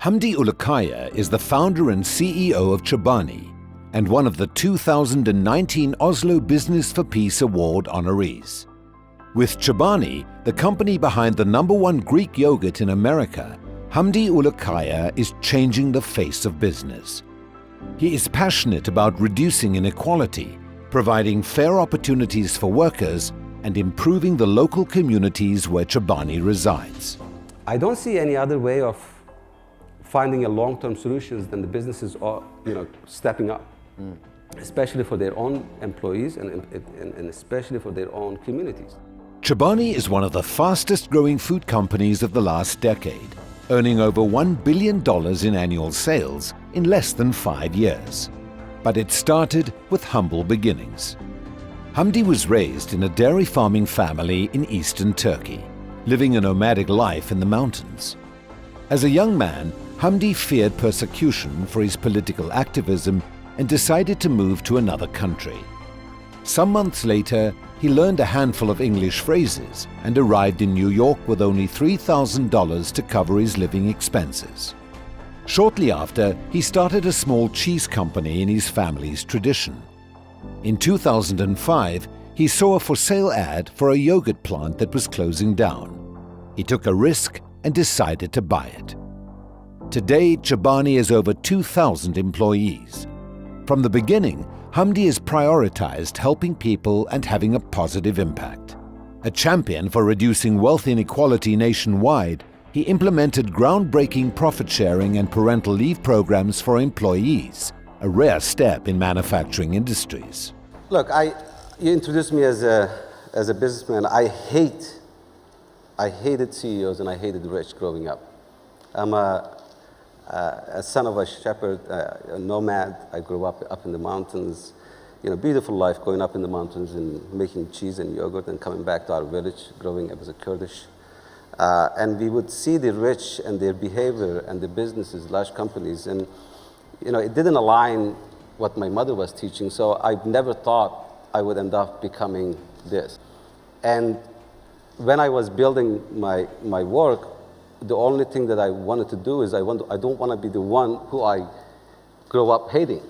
Hamdi Ulukaya is the founder and CEO of Chobani and one of the 2019 Oslo Business for Peace Award honorees. With Chobani, the company behind the #1 Greek yogurt in America, Hamdi Ulukaya is changing the face of business. He is passionate about reducing inequality, providing fair opportunities for workers, and improving the local communities where Chobani resides. I don't see any other way of finding a long-term solutions than the businesses are, stepping up, especially for their own employees and especially for their own communities. Chobani is one of the fastest-growing food companies of the last decade, earning over $1 billion in annual sales in less than 5 years. But it started with humble beginnings. Hamdi was raised in a dairy farming family in eastern Turkey, living a nomadic life in the mountains. As a young man, Hamdi feared persecution for his political activism and decided to move to another country. Some months later, he learned a handful of English phrases and arrived in New York with only $3,000 to cover his living expenses. Shortly after, he started a small cheese company in his family's tradition. In 2005, he saw a for sale ad for a yogurt plant that was closing down. He took a risk and decided to buy it. Today, Chobani has over 2,000 employees. From the beginning, Hamdi has prioritized helping people and having a positive impact. A champion for reducing wealth inequality nationwide, he implemented groundbreaking profit-sharing and parental leave programs for employees, a rare step in manufacturing industries. Look, you introduced me as a businessman. I hated CEOs and I hated the rich growing up. I'm a son of a shepherd, a nomad. I grew up in the mountains. Beautiful life growing up in the mountains and making cheese and yogurt and coming back to our village, growing up as a Kurdish. And we would see the rich and their behavior and the businesses, large companies, and it didn't align what my mother was teaching, so I never thought I would end up becoming this. And when I was building my work, the only thing that I wanted to do is I don't want to be the one who I grow up hating.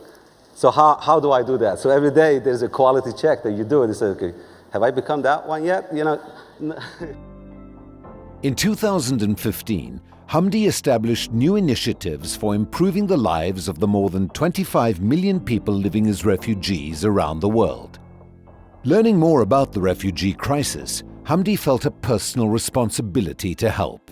So how do I do that? So every day there's a quality check that you do, and you say, okay, have I become that one yet? In 2015, Hamdi established new initiatives for improving the lives of the more than 25 million people living as refugees around the world. Learning more about the refugee crisis, Hamdi felt a personal responsibility to help.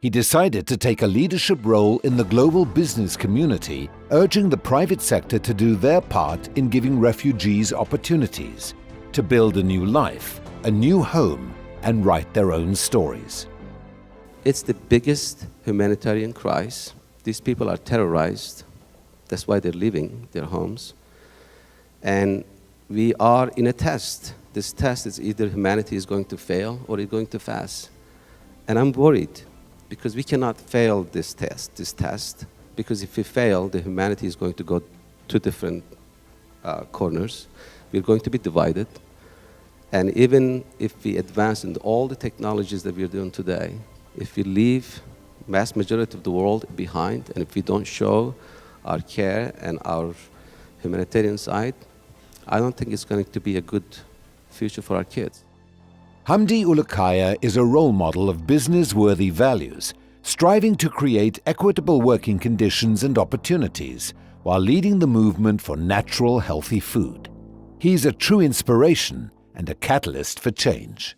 He decided to take a leadership role in the global business community, urging the private sector to do their part in giving refugees opportunities to build a new life, a new home, and write their own stories. It's the biggest humanitarian crisis. These people are terrorized. That's why they're leaving their homes. And we are in a test. This test is either humanity is going to fail or it's going to fast. And I'm worried because we cannot fail this test, because if we fail, the humanity is going to go to different corners. We're going to be divided. And even if we advance in all the technologies that we're doing today, if we leave vast majority of the world behind, and if we don't show our care and our humanitarian side, I don't think it's going to be a good future for our kids. Hamdi Ulukaya is a role model of business-worthy values, striving to create equitable working conditions and opportunities while leading the movement for natural, healthy food. He's a true inspiration and a catalyst for change.